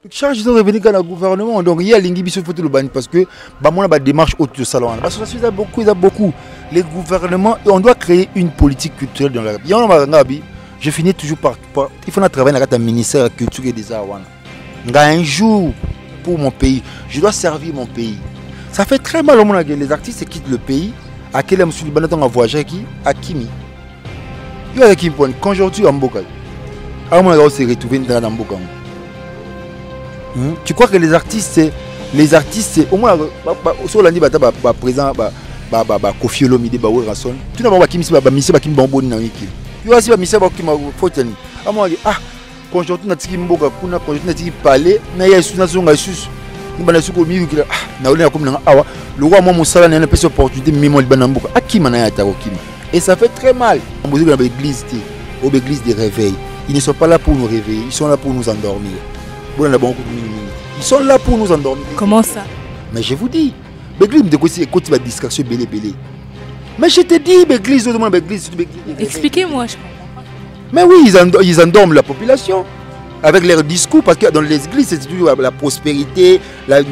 Charge de revenir dans le gouvernement. Donc il y a l'ingibisme faut le ban parce que on a des démarches autour de salon. Parce que ça beaucoup, les gouvernements, on doit créer une politique culturelle dans la vie. Je finis toujours par il faut travailler dans le ministère de la culture et des arts. Un jour pour mon pays, je dois servir mon pays. Ça fait très mal au monde que les artistes quittent le pays. À quel moment Liban a voyagé à Kimi. Il y a qui point conjoncture en Boka. À mon se retrouver dans Boka. Tu crois que les artistes c'est au moins sur l'année présent Kofi Olomide ba Rason. Tu n'as pas Kimi c'est ba mission ba Kimi bonbon na wiki. Tu vois si ba mission ba Kimi Fotani. À moi conjoncture na tiki Mboka kuna conjoncture na tiki parler na ya sous na zonga sus. Ni bana suko mi wiki na ole na comme na awa le roi moi mon salaire n'a pas opportunité mais mon Liban Mboka. Akima na ya ta Kimi. Et ça fait très mal. On dit dans l'église de réveil. Ils ne sont pas là pour nous réveiller, ils sont là pour nous endormir. Ils sont là pour nous endormir. Comment ça? Mais je vous dis, l'église me écoute la discussion belé. Mais je te dis, l'église, expliquez-moi, je comprends pas. Mais oui, ils endorment la population avec leurs discours parce que dans les églises, c'est toujours la prospérité, au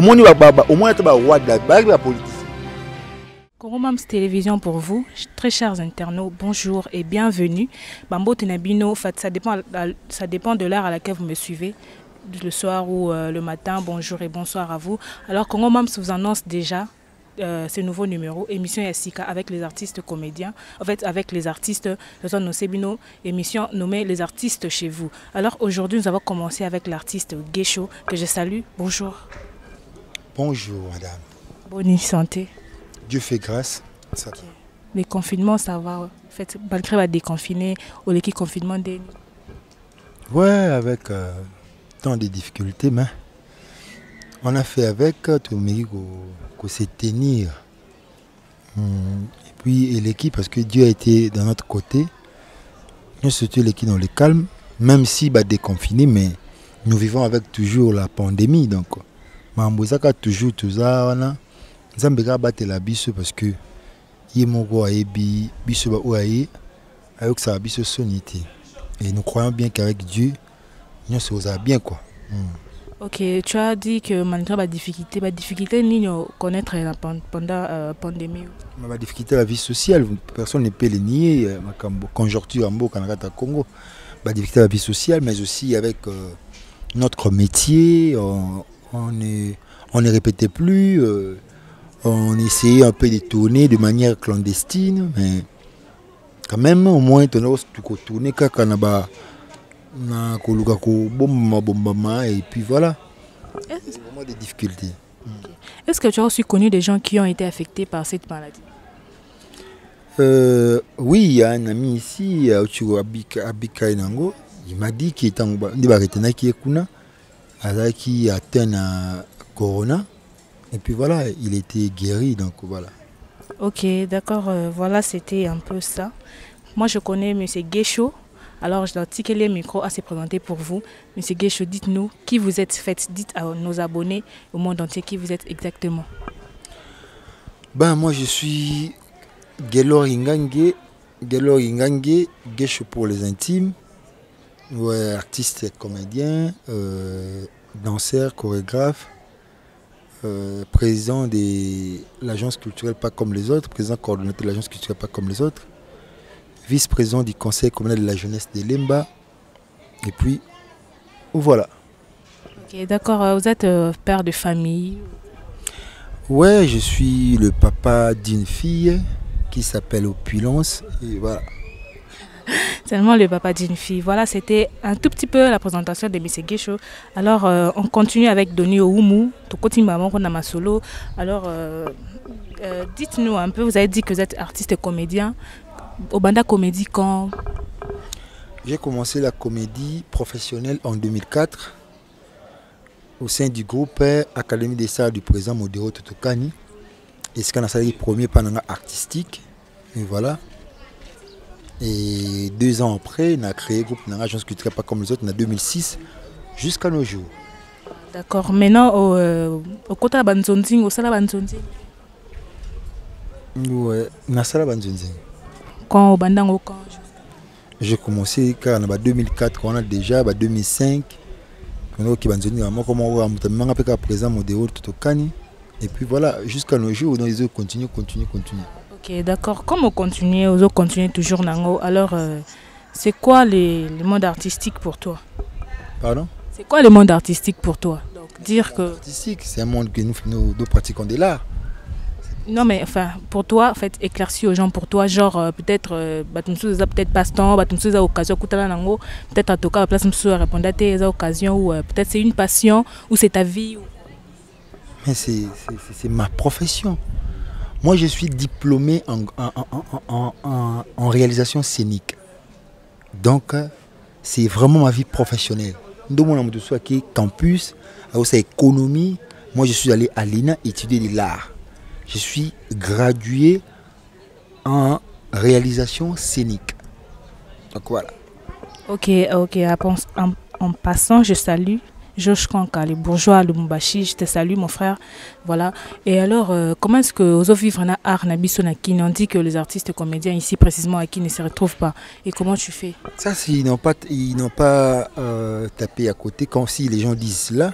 moins, il y a roi de la politique. Congo Mams Télévision pour vous, très chers internautes, bonjour et bienvenue. Bambo Tenabino, ça dépend de l'heure à laquelle vous me suivez, le soir ou le matin, bonjour et bonsoir à vous. Alors Congo Mams vous annonce déjà ce nouveau numéro, émission Yassika avec les artistes comédiens, en fait avec les artistes, Nosebino, émission nommée Les artistes chez vous. Alors aujourd'hui nous avons commencé avec l'artiste Gesho, que je salue, bonjour. Bonjour madame. Bonne santé. Dieu fait grâce. Ça. Okay. Les confinements, ça va. En fait, malgré le déconfiné ou les confinements des. Ouais, avec tant de difficultés, mais on a fait avec tout le monde qu'on sait tenir. Et puis l'équipe, parce que Dieu a été dans notre côté. Nous sommes l'équipe dans le calme, même si déconfiné, mais nous vivons avec toujours la pandémie. Donc, Mambozaka toujours tout ça. Zambega battre la bise parce que yemoko ayebi bise ba oaye avec sa bise sonité et nous croyons bien qu'avec Dieu nous sommes bien quoi. Ok, tu as dit que malgré la difficulté ni connaître pendant la pandémie. La difficulté de la vie sociale, personne ne peut le nier. Ma conjoncture en Canada Congo, la difficulté de la vie sociale, mais aussi avec notre métier, on ne répétait plus. On essayait un peu de tourner de manière clandestine, mais quand même, au moins, on a tourné quand on a et puis voilà. C'est vraiment des difficultés. Est-ce que tu as aussi connu des gens qui ont été affectés par cette maladie? Oui, il y a un ami ici, Abika Inango, il m'a dit qu'il était atteint à Corona. Et puis voilà, il était guéri, donc voilà. Ok, d'accord, voilà, c'était un peu ça. Moi, je connais M. Gesho. Alors, je dois tirer les micros à se présenter pour vous. M. Gesho, dites-nous qui vous êtes, dites à nos abonnés au monde entier qui vous êtes exactement. Ben, moi, je suis Gelor Ingange, Gesho pour les intimes, ouais, artiste et comédien, danseur, chorégraphe. Président de l'agence culturelle Pas comme les autres, président coordonnateur de l'agence culturelle Pas comme les autres, vice-président du conseil communal de la jeunesse de Lemba, et puis voilà. Ok, d'accord, vous êtes père de famille? Ouais, je suis le papa d'une fille qui s'appelle Opulence, et voilà. Seulement le papa d'une fille. Voilà, c'était un tout petit peu la présentation de M. Gesho. Alors, on continue avec Doni Oumu, Tokoti Maman Solo. Alors, dites-nous un peu, vous avez dit que vous êtes artiste et comédien. Au Banda Comédie quand? J'ai commencé la comédie professionnelle en 2004 au sein du groupe Académie des Arts du président Modéro Totokani. Et ce qu'on a fait le premier pananga artistique. Et voilà. Et 2 ans après, on a créé le groupe Agence culturelle Pas comme les autres en 2006 jusqu'à nos jours. D'accord. Maintenant, au côté de Banzonzing, au Sala Banzonzing? Ouais, au Sala Banzonzing. Quand au Bandango quand? J'ai commencé car en 2004, on a déjà 2005. On a qui à présent modèle Totokani. Et puis voilà, jusqu'à nos jours, ils continuent. Ok, d'accord. Comme on continue toujours Nango, alors c'est quoi le monde artistique pour toi? Pardon? C'est quoi le monde artistique pour toi? Donc dire que... Artistique, c'est un monde que nous pratiquons de l'art. Non mais enfin, pour toi, en fait, éclaircis aux gens, pour toi, genre peut-être, peut-être passe-temps, occasion, peut-être en tout cas, la place à répondre à tes occasions, ou peut-être c'est une passion, ou c'est ta vie. Mais c'est ma profession. Moi, je suis diplômé en réalisation scénique. Donc, c'est vraiment ma vie professionnelle. Dans mon campus, à économie, moi, je suis allé à l'INA étudier de l'art. Je suis gradué en réalisation scénique. Donc voilà. Ok. En passant, je salue Josh Kanka, les bourgeois, le Mumbashi. Je te salue, mon frère. Voilà. Et alors, comment est-ce que aux vivre en art Nabisonaki, on dit que les artistes comédiens ici, précisément à qui ne se retrouvent pas. Et comment tu fais? Ça, ils n'ont pas tapé à côté quand si les gens disent cela.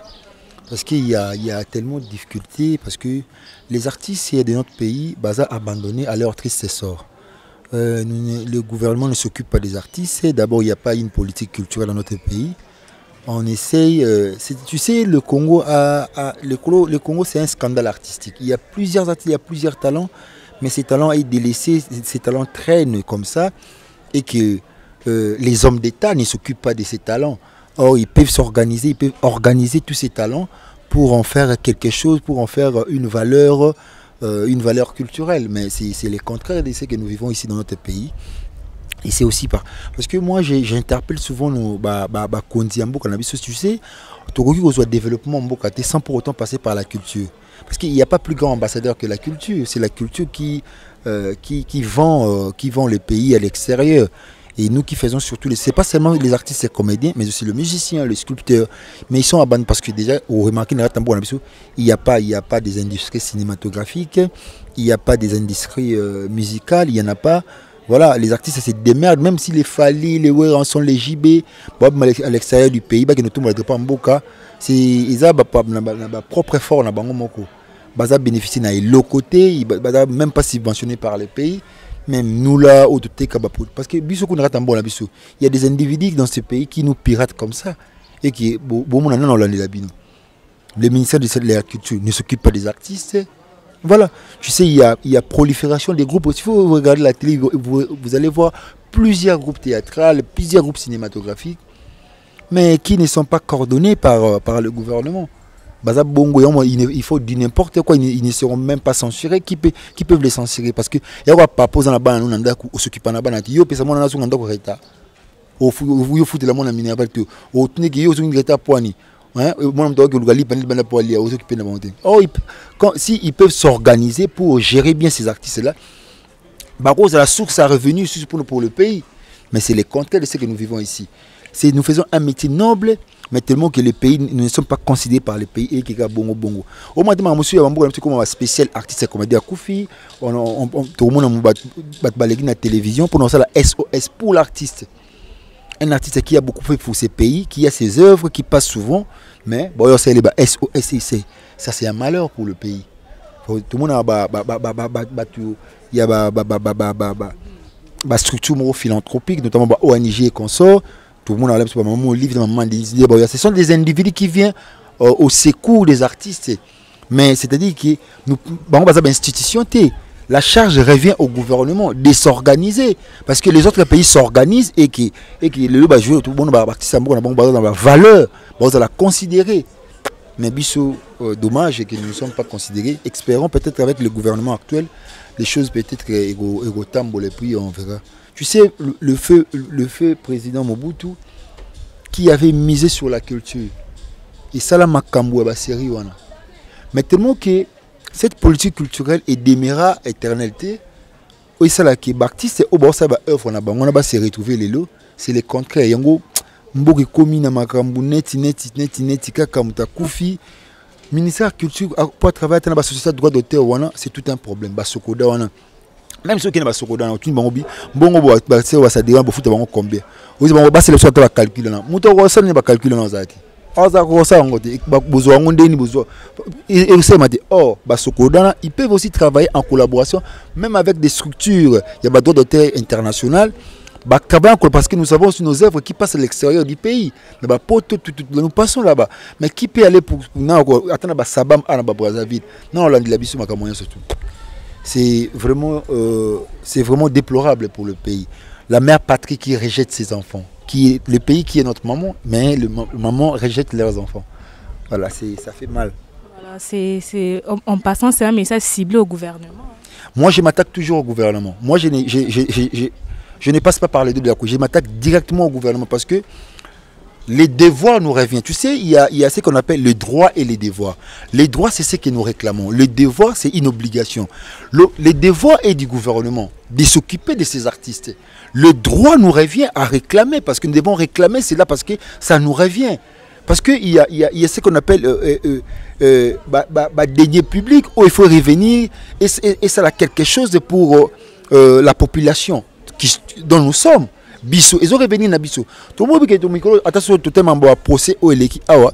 Parce qu'il y a tellement de difficultés, parce que les artistes de notre pays, abandonnés à leur triste sort. Le gouvernement ne s'occupe pas des artistes. D'abord, il n'y a pas une politique culturelle dans notre pays. On essaye. Tu sais, le Congo, le Congo, c'est un scandale artistique. Il y a plusieurs artistes, il y a plusieurs talents, mais ces talents sont délaissés, ces talents traînent comme ça, et que les hommes d'État ne s'occupent pas de ces talents. Or, ils peuvent s'organiser, ils peuvent organiser tous ces talents pour en faire quelque chose, pour en faire une valeur culturelle. Mais c'est le contraire de ce que nous vivons ici dans notre pays. Et c'est aussi parce que moi, j'interpelle souvent nos Kondi en Mboka, tu sais, le développement en Mboka sans pour autant passer par la culture. Parce qu'il n'y a pas plus grand ambassadeur que la culture. C'est la culture qui vend le pays à l'extérieur. Et nous qui faisons surtout, c'est pas seulement les artistes et comédiens, mais aussi le musicien, le sculpteur. Mais ils sont à bande parce que déjà, vous remarquez, il n'y a pas des industries cinématographiques, il n'y a pas des industries musicales, il n'y en a pas. Voilà, les artistes se démerdent, même si les Fali, les Ouéran sont les JB, à l'extérieur du pays, ils ont leur propre effort. Ils bénéficient de l'autre côté, ils ne sont même pas subventionnés par les pays. Même nous là, parce que il y a des individus dans ce pays qui nous piratent comme ça. Et qui, le ministère de la Culture ne s'occupe pas des artistes. Voilà, tu sais, il y a prolifération des groupes. Si vous regardez la télé, vous allez voir plusieurs groupes théâtrales, plusieurs groupes cinématographiques, mais qui ne sont pas coordonnés par le gouvernement. Il faut dire n'importe quoi, ils ne seront même pas censurés. Qui peuvent les censurer? Parce que il y a pas poser la banane, on s'occupe de la banane. Il y a des gens qui sont en train de au foot la mona mine abalto au tune ki yo zo ngeta poani moi je dois gali panel bana pour aller aux occupés de monter. Oh, si ils peuvent s'organiser pour gérer bien ces artistes là, la source à revenus pour le pays. Mais c'est le contraire de ce que nous vivons ici. Nous faisons un métier noble, mais tellement que les pays ne sont pas considérés par les pays et qui sont bongo bongo. Au moins, monsieur Yambo, comme un spécial artiste comédien Koufi, tout le monde a balayé la télévision pour nous faire la SOS pour l'artiste. Un artiste qui a beaucoup fait pour ces pays, qui a ses œuvres, qui passe souvent, mais bon, c'est les SOS, ça c'est un malheur pour le pays. Tout le monde a il y a des structures philanthropiques, notamment ONG et consorts. Tout le monde a un livre, ce sont des individus qui viennent au secours des artistes. Mais c'est-à-dire que nous avons une institution. La charge revient au gouvernement de s'organiser. Parce que les autres pays s'organisent et que le jouer tout le monde va dans la valeur, va la considérer. Mais dommage que nous ne sommes pas considérés. Espérons peut-être avec le gouvernement actuel, les choses peut-être égotambo et puis on verra. Tu sais, le feu président Mobutu qui avait misé sur la culture. Et ça la makambo ba série wana. Mais tellement que cette politique culturelle est demeurera éternalité. Oui, ça là qui baptiste au bord ça va œuvre on va se retrouver les lots, c'est le contraire. Yango mboki komi na makambo neti kaka muta kufi. Ministère culture pour travailler dans la société droit d'auteur wana, c'est tout un problème. Ba sokoda wana. Même ceux qui n'ont pas soko dans tu bango bi bongo ba c'est wa ça dira ba foot bango combien vous ba sélection ta calculer là muto ko ça ne ba calculer dans zati aza ko ça ngote ba besoin ngonde ni besoin et c'est mate oh ba soko dans ils peuvent aussi travailler en collaboration même avec des structures il y a ba droit d'auteur international ba travailler parce que nous savons sur nos œuvres qui passent à l'extérieur du pays nous passons là-bas mais qui peut aller pour attendre ba sabam à ba Brazzaville non là la biso makamoya surtout. C'est vraiment déplorable pour le pays. La mère patrie qui rejette ses enfants. Le pays qui est notre maman, mais le maman rejette leurs enfants. Voilà, ça fait mal. Voilà, en passant, c'est un message ciblé au gouvernement. Moi, je m'attaque toujours au gouvernement. Moi, je ne passe pas par les deux de la cour. Je m'attaque directement au gouvernement parce que les devoirs nous reviennent. Tu sais, il y a ce qu'on appelle le droit et les devoirs. Les droits, c'est ce que nous réclamons. Le devoir, c'est une obligation. Le devoir est du gouvernement de s'occuper de ces artistes. Le droit nous revient à réclamer parce que nous devons réclamer cela parce que ça nous revient. Parce qu'il y a ce qu'on appelle deniers publics où il faut revenir et ça a quelque chose pour la population dont nous sommes. Biso ils ont revenu na biso to mo bike to mikolo attention to tellement ba procès o eleki awa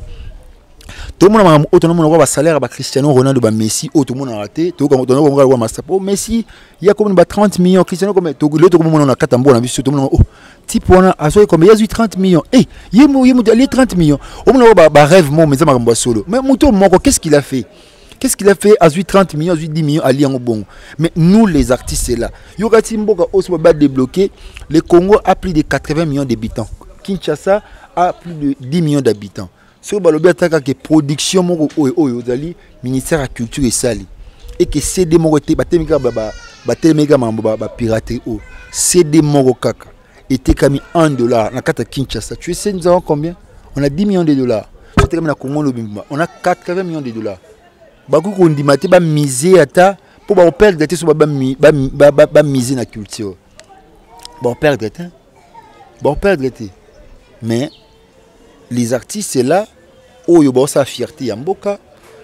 to mo na autonomie na ba salaire ba Cristiano Ronaldo ba Messi o to mo na raté to ko to mo ba master po Messi il y a comme ba 30 millions Cristiano comme to le to mo na katambo na biso to mo oh type wana aso comme il y a 30 millions eh yemo ali 30 millions o mo ba rêve mo mais ça ma ba solo mais muto moko qu'est-ce qu'il a fait? Qu'est-ce qu'il a fait à 30 millions, à 10 millions à Lyon bon. Mais nous les artistes c'est là. Yogati Mboka aussi va débloquer. Le Congo a plus de 80 millions d'habitants. Kinshasa a plus de 10 millions d'habitants. Si vous avez une production le ministère de la culture et sali et que c'est des morotés piraterie c'est des morokaka était comme $1 na kata Kinshasa. Tu sais nous avons combien? On a 10 millions de dollars. On a 80 millions de dollars. Bakou ko ndimate ba miser ata pour ba perdre te so ba miser na culture. Bon perdre te. Bon perdre te. Mais les artistes c'est là où yo ba sa fierté ya mboka.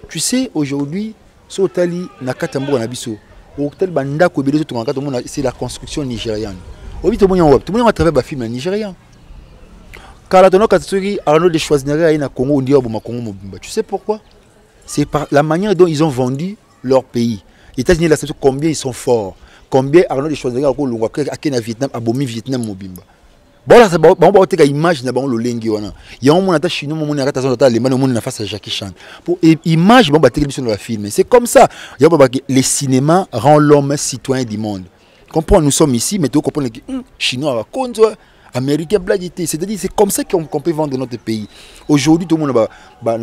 Tu sais aujourd'hui so tali na katambo na biso. Au tel banda ko belezo to ngaka c'est la construction nigériane. Obi to monya wap. To monya travers ba film nigérien. Kala tono katsoki Arnaud de Schwarzenegger na Congo ndio bo makongo mobimba. Tu sais pourquoi? C'est par la manière dont ils ont vendu leur pays. Les États-Unis, combien ils sont forts. Combien Arnaud de Schwarzenegger a Vietnam, a bomi Vietnam mobimba. Bon là, c'est bon, on va image na le lengi wana. Il y a un monde chinois, mon monde à allemand, mon monde face à Jackie Chan. Pour image, bon bah télévision dans la film. C'est comme ça. Il y a les cinémas rend l'homme citoyen du monde. Comprends, nous sommes ici, mais tu comprends que chinois contre américain bladité, c'est-à-dire c'est comme ça qu'on peut vendre notre pays. Aujourd'hui tout le monde va faire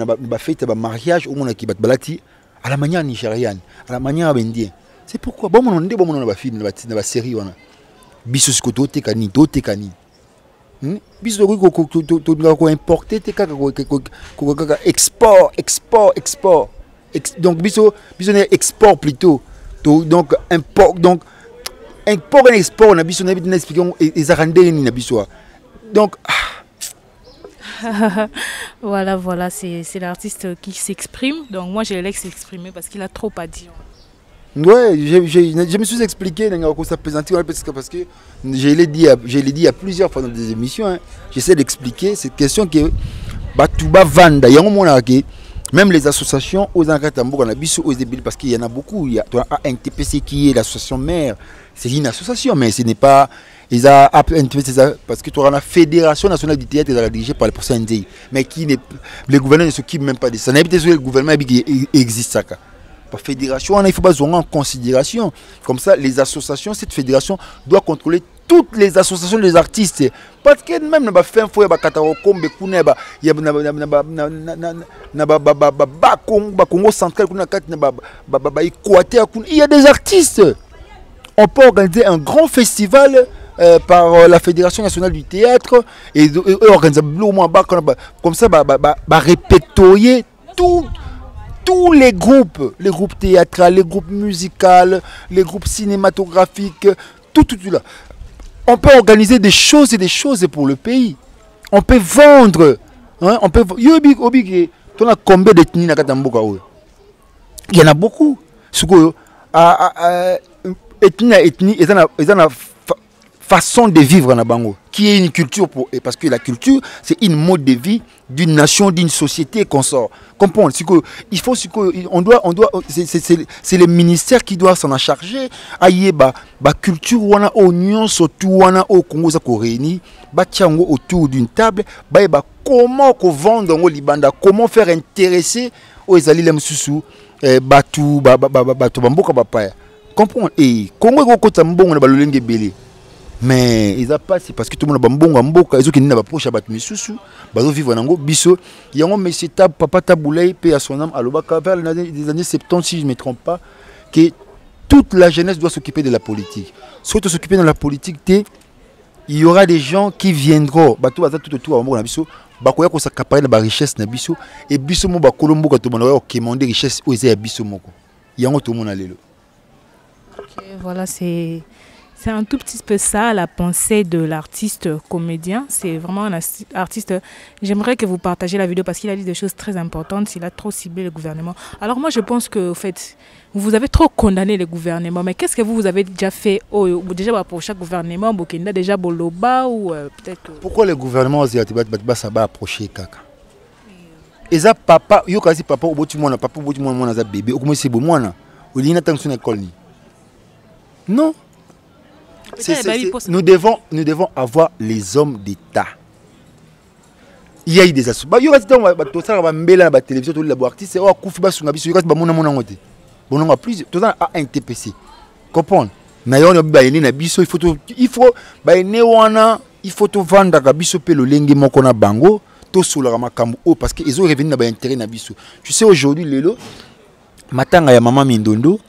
un mariage au monde qui bat balati à la manière nigériane, à la manière indienne. C'est pourquoi bon on dit bon on va film na série wana. Biso skoto tekani do tekani. Biso ko importer export. Donc biso export plutôt. Donc import donc import et export on a besoin d'expliquer les arrendés ni na donc voilà c'est l'artiste qui s'exprime donc moi je laisse s'exprimer parce qu'il a trop à dire. Ouais, je me suis expliqué parce que je l'ai dit à plusieurs fois dans des émissions hein. J'essaie d'expliquer cette question que Batuba Vanda même les associations aux Ankatambo parce qu'il y en a beaucoup. Il y a NTPC qui est l'association mère. C'est une association, mais ce n'est pas. Ils ont parce que tu as la Fédération nationale du théâtre dirigée par le professeur Ndei, mais qui n'est le gouvernement ne s'occupe même pas de ça. Le gouvernement qui existe ça. La fédération, il faut pas en considération. Comme ça, les associations, cette fédération doit contrôler toutes les associations des artistes. Parce que même il y a des artistes. On peut organiser un grand festival par la Fédération nationale du théâtre et organiser comme ça, répertorier tous les groupes théâtrales, les groupes musicaux, les groupes cinématographiques, tout là. On peut organiser des choses et des choses pour le pays. On peut vendre. Hein, on peut. Il y a combien d'ethnies dans Katamboka? Il y en a beaucoup. ethnie ils ont façon de vivre na bango qui est une culture pour parce que la culture c'est une mode de vie d'une nation, d'une société qu'on sort. Comprendre il faut on doit c'est le ministère qui doit s'en charger. Aïe ba culture wana oignon surtout wana au Congo ça ko réuni ba tiango autour d'une table ba comment ko vendre ngo libanda, comment faire intéresser aux ezali les mususu batu bamboka bapaya. Comprendre et Congo ko kota mbongo na balolenge belé. Mais ils a pas c'est parce que tout le monde a bongo mboka ils ont qui n'a pas proche bat misusu bazo vivre nango biso yango monsieur tab papa taboulay paix à son âme alobaka vers les années 70 si je ne me trompe pas que toute la jeunesse doit s'occuper de la politique. Surtout s'occuper de la politique il y aura des gens qui viendront bato baza tout autour na biso bakoya ko s'accaparer la richesse na biso et biso mo ba kolombo ka to mona ko demander richesse aux ya biso moko yango to mona lelo. OK, voilà c'est un tout petit peu ça, la pensée de l'artiste comédien. C'est vraiment un artiste. J'aimerais que vous partagez la vidéo parce qu'il a dit des choses très importantes. Il a trop ciblé le gouvernement. Alors moi, je pense que, en fait, vous avez trop condamné le gouvernement. Mais qu'est-ce que vous avez déjà fait déjà pour chaque gouvernement, Bokenda déjà Boloba ou peut-être... Pourquoi le gouvernement ça va approcher Kaka? Et ça, papa, yo kasi papa, papa, bébé, c'est bon, moi, il a son école. Non. Nous devons avoir les hommes d'État. Il y a eu des associations. Il y a des télévision, tous les artistes, plus un TPC. Comprendre? Il faut vendre le lengue moko bango to sola makambo parce que ils ont revenu na ba intérêt na biso. Tu sais aujourd'hui lelo matanga ya maman Mindondo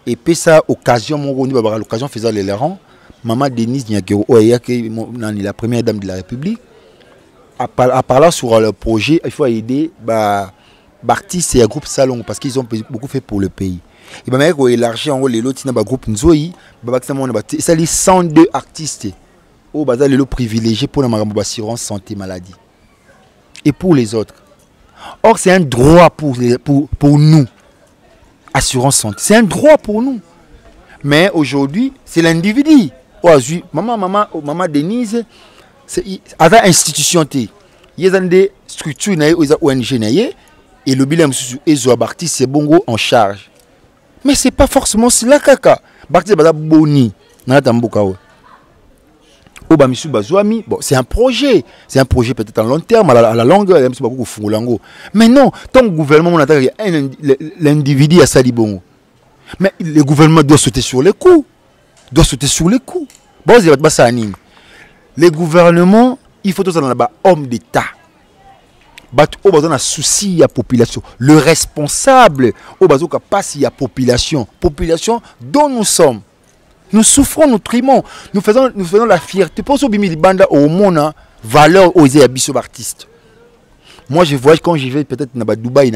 et puis ça occasion mon l'occasion faisant les larrons. Maman Denise Nyakero, la première dame de la République, a parlé sur le projet. Il faut aider artistes et un groupe Salon parce qu'ils ont beaucoup fait pour le pays. Et bien, il faut élargir les lots de groupe Nzoï. Ça les 102 artistes au bazar les lots privilégiés pour l'assurance santé maladie. Et pour les autres. Or, c'est un droit pour nous. Assurance santé. C'est un droit pour nous. Mais aujourd'hui, c'est l'individu. Maman Denise, c'est une institution. Il y a des structures, des ONG, et le bilan est Barti, c'est bongo en charge. Mais ce n'est pas forcément cela, Kaka. Barti, c'est boni. Bon, c'est un projet peut-être en long terme, à la longueur, mais non, tant que le gouvernement, l'individu a sali bongo. Mais le gouvernement doit sauter sur les coups. Bon, le gouvernement, il faut tous un homme d'État. On a souci à la population. Le responsable, on a passe à la population. Population dont nous sommes. Nous souffrons, nous trimons. Nous faisons la fierté. Pour ce bimi banda au monde, valeur aux artistes. Moi, je vois quand j'y vais peut-être à Dubaï,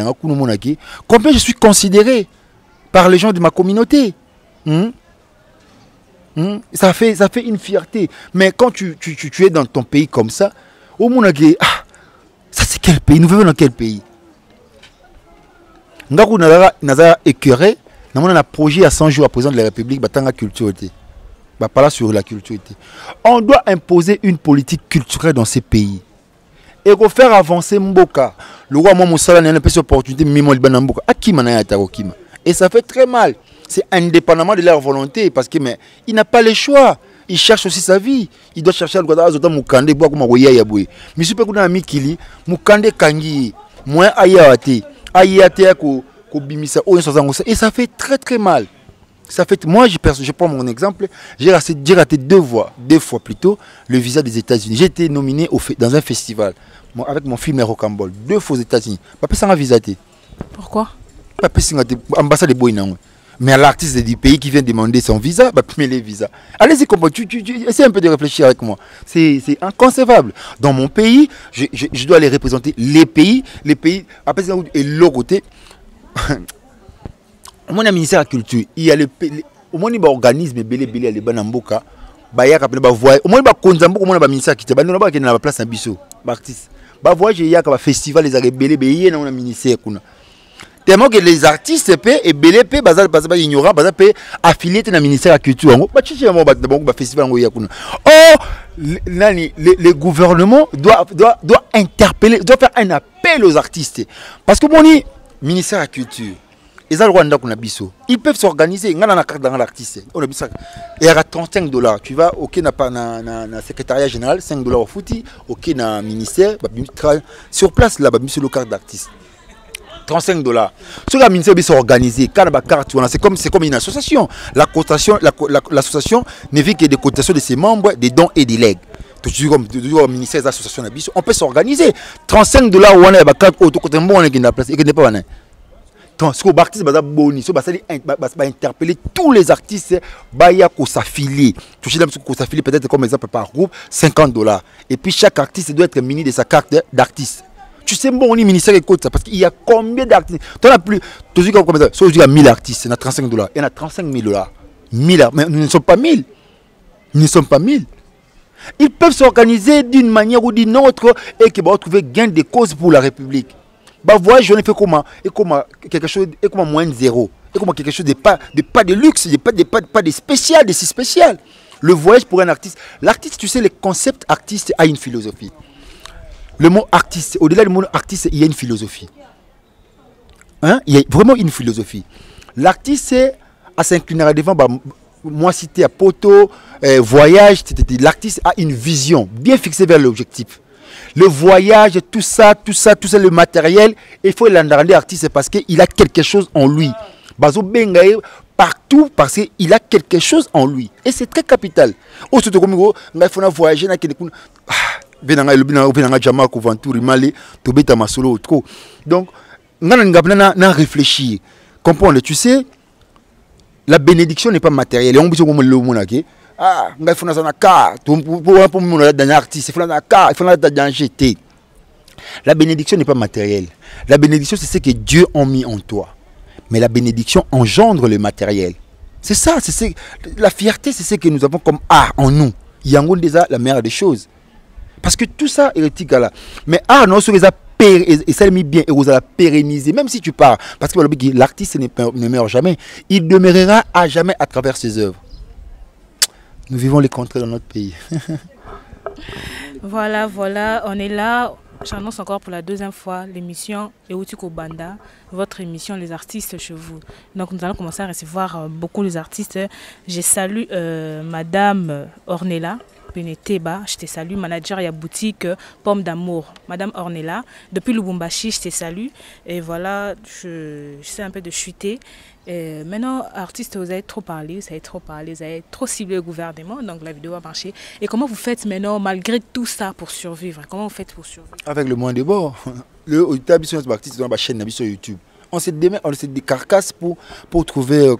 combien je suis considéré par les gens de ma communauté. Ça fait une fierté. Mais quand tu es dans ton pays comme ça, au monde, ça c'est quel pays? Nous vivons dans quel pays? Nous avons écœuré, nous avons un projet à 100 jours à président de la République, la culture. Pas sur la culture. On doit imposer une politique culturelle dans ces pays. Et pour faire avancer Mboka, le roi Moussala n'a pas d'opportunité, Mboka. Et ça fait très mal. C'est indépendamment de leur volonté parce que mais il n'a pas le choix. Il cherche aussi sa vie. Il doit chercher à le Mukande bois comme Oya Yaboué. Mais si vous avez Mikili, Mukande Kangi, moins Ayate, Ayate ko bimisa et ça fait très très mal. Ça fait moi je prends mon exemple, j'ai raté deux fois plutôt le visa des États-Unis. J'ai été nominé dans un festival avec mon film Rocambole, 2 fois aux États-Unis. Pas ça visa. Pourquoi? Pas ambassade de Boinango. Mais à l'artiste du pays qui vient demander son visa, les visas. Allez-y, essaie un peu de réfléchir avec moi. C'est inconcevable. Dans mon pays, je dois aller représenter les pays, après ça, et l'autre côté. Au moins, le ministère de la Culture, il y a au moins, il y a un organisme, les Banamboka, au moins, il ministère qui est la place en biso, artiste. Il y a un festival, les ministère. Tellement que les artistes et belé pe bazal ignorant bazal pe affilié dans le ministère de la culture. Le gouvernement doit interpeller, doit faire un appel aux artistes. Parce que mon ministère de la culture, ils peuvent s'organiser. Il y a une carte dans l'artiste. Il y a $35. Tu vas au secrétariat général, $5 au footy, au ministère, sur place là, sur le carte d'artiste. $35. Sur la ministère s'organiser, c'est comme une association. L'association ne vit que des cotations de ses membres, des dons et des legs. Toujours au ministère des associations, on peut s'organiser. $35 on a une carte auto-côté bon qui n'a place et qui n'est pas. Ce que l'artiste va interpeller tous les artistes qui s'affilient. Peut-être comme exemple par groupe, $50. Et puis chaque artiste doit être muni de sa carte d'artiste. Tu sais, bon, on est ministère de côte, parce qu'il y a combien d'artistes? Tu as plus, tu dis comme ça, il y a 1000 artistes, il y a $35. Il y en a $35 000. Mais nous ne sommes pas 1000. Nous ne sommes pas 1000. Ils peuvent s'organiser d'une manière ou d'une autre et qu'ils vont trouver gain de cause pour la République. Bah, voyez, je ne fais comment? Et comment quelque chose, et comment moins de zéro? Et comment quelque chose de pas de luxe, pas de spécial, de si spécial. Le voyage pour un artiste. L'artiste, tu sais, le concept artiste a une philosophie. Le mot artiste, au-delà du mot artiste, il y a une philosophie. Hein? Il y a vraiment une philosophie. L'artiste, c'est à s'incliner devant, bah, moi cité à Poto, voyage, l'artiste a une vision bien fixée vers l'objectif. Le voyage, tout ça, le matériel, il faut l'entendre artiste parce qu'il a quelque chose en lui. Bazo Bengaï, partout parce qu'il a quelque chose en lui. Et c'est très capital. Au surtout comme il faut voyager, donc, on a réfléchi. Comprendre, tu sais, la bénédiction n'est pas matérielle. Et on peut dire, ah, il faut un cas, pour un artiste, il faut un cas, il faut un danger. La bénédiction n'est pas matérielle. La bénédiction, c'est ce que Dieu a mis en toi. Mais la bénédiction engendre le matériel. C'est ça, la fierté, c'est ce que nous avons comme art en nous. Il y a déjà la meilleure des choses. Parce que tout ça est éthique là. Mais art, non, ça les mis bien et vous allez pérenniser, même si tu pars. Parce que l'artiste ne meurt jamais. Il demeurera à jamais à travers ses œuvres. Nous vivons les contrats dans notre pays. Voilà, on est là. J'annonce encore pour la deuxième fois l'émission Eutiko Banda, votre émission Les artistes chez vous. Donc nous allons commencer à recevoir beaucoup les artistes. Je salue Madame Ornella Beneteba, je te salue, manager et boutique Pomme d'amour. Madame Ornella, depuis Lubumbashi, je te salue. Et voilà, je sais un peu de chuter. Et maintenant, artistes, vous avez trop parlé, vous avez trop ciblé le gouvernement, donc la vidéo a marché. Et comment vous faites maintenant, malgré tout ça, pour survivre? Comment vous faites pour survivre? Avec le moins de bord. Le artiste dans la chaîne sur YouTube. On se décarcasse pour trouver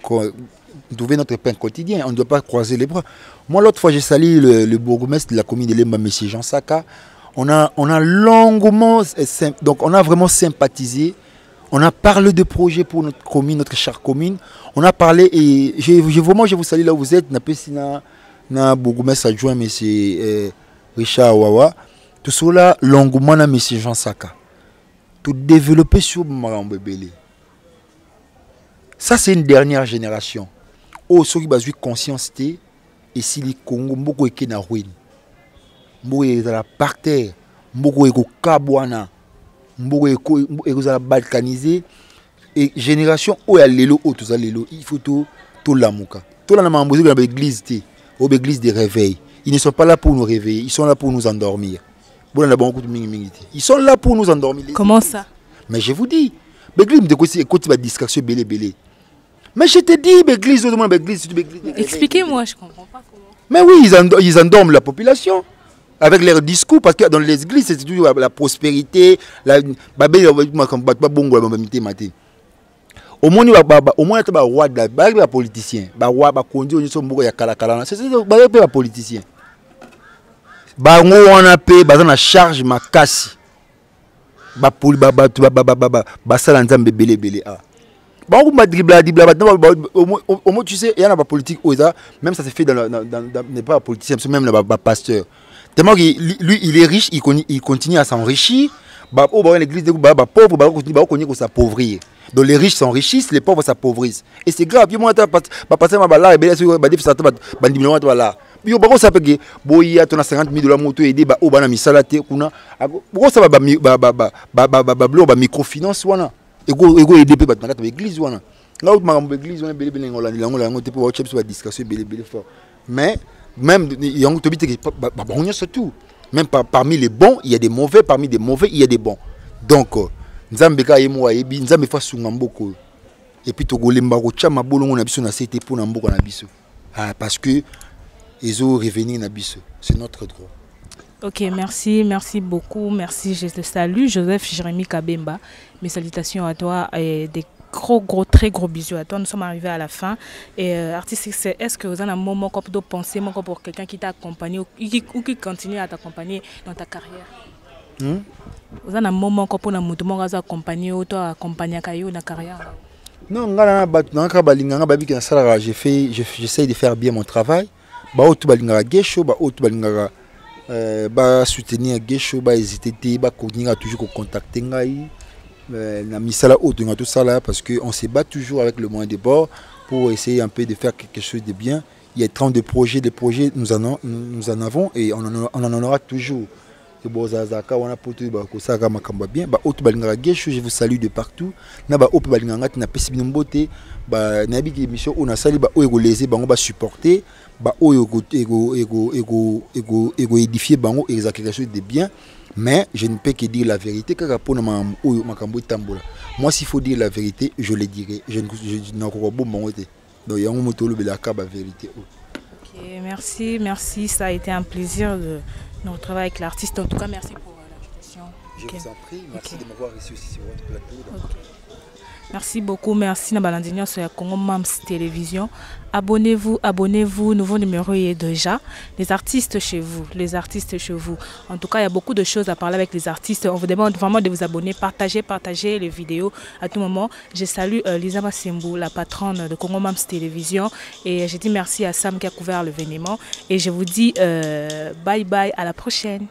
notre pain quotidien. On ne doit pas croiser les bras. Moi, l'autre fois, j'ai sali le bourgmestre de la commune de Lemba, M. Jean Saka. On a longuement, donc on a vraiment sympathisé. On a parlé de projets pour notre commune, notre chère commune. On a parlé et je vous salue là où vous êtes. Na bourgmestre adjoint, M. Richard Wawa. Tout cela, longuement, na M. Jean Saka. Tout développer sur Marambebele. Ça, c'est une dernière génération. Oh, ceux qui ont conscience, et si les Congo, beaucoup est na ruine, beaucoup est par terre, beaucoup est kabouana, beaucoup est balkanisé, et génération où il y a l'élo, il faut tout l'amour. Tout l'amour, il y a l'église, l'église de réveil. Ils ne sont pas là pour nous réveiller, ils sont là pour nous endormir. Ils sont là pour nous endormir. Comment ça? Mais je vous dis, l'église me écoute la distraction belé. Mais je te dis, l'église, expliquez-moi, je ne comprends pas comment. Mais oui, ils endorment la population avec leurs discours, parce que dans les églises, c'est toujours la prospérité, au moins, il y a un roi de la politicien. C'est un politicien. On a payé la charge, ma casse. Au moins, tu sais, il y a une politique, même ça se fait n'est pas politicien, même le pasteur. Tellement que lui, il est riche, il continue à s'enrichir. L'église pauvre, il continue à s'appauvrir. Donc les riches s'enrichissent, les pauvres s'appauvrissent. Et c'est grave. Yo moi passer ma bala et ben ba def ça ba bandimino wala. Yo ba ko ça pe que boya ton 50 000 $ moto aider ba o bana misala te kuna. Ko ça ba microfinance wana. Ego aider pe ba nakata église wana. Là où ma église wana bele bele ngolandi lango te pour watch sur discussion bele fort. Mais même yango to bité ba bon surtout. Même parmi les bons, il y a des mauvais, parmi des mauvais, il y a des bons. Donc Nzambe ka yemo ayebi Nzambe fa sunga mboko. Et puis togolemba ko chama bolongo na biso na CT pour na mboka na biso. Ah parce que ils ont revenir na biso. C'est notre droit. Ok, merci beaucoup. Merci, je te salue. Joseph Jérémy Kabemba. Mes salutations à toi et des très gros bisous à toi. Nous sommes arrivés à la fin. Et artiste, est-ce que vous avez un moment de penser pour quelqu'un qui t'a accompagné ou qui continue à t'accompagner dans ta carrière? Vous avez un moment pour nous accompagner ou toi accompagner dans ta carrière? Non, j'essaie de faire bien mon travail. Soutenir Gesho, hésiter, continuer à toujours contacter parce qu'on se bat toujours avec le moyen de bord pour essayer un peu de faire quelque chose de bien. Il y a 30 projets, nous en avons et on en aura toujours. Je vous salue de partout. Supporter, édifier quelque chose de bien. Mais je ne peux que dire la vérité. Moi, s'il faut dire la vérité, je le dirai. Je n'en crois pas. Donc, il y a un vérité. Ok, merci. Ça a été un plaisir de nous retrouver avec l'artiste. En tout cas, merci pour l'invitation. Je vous en prie. Merci de m'avoir reçu aussi sur votre plateau. Merci beaucoup, merci Nabalandinho sur la Congo Mams Télévision. Abonnez-vous, nouveau numéro est déjà. Les artistes chez vous. En tout cas, il y a beaucoup de choses à parler avec les artistes. On vous demande vraiment de vous abonner, partagez les vidéos à tout moment. Je salue Lisa Massembou, la patronne de Congo Mams Télévision. Et je dis merci à Sam qui a couvert l'événement. Et je vous dis bye bye, à la prochaine.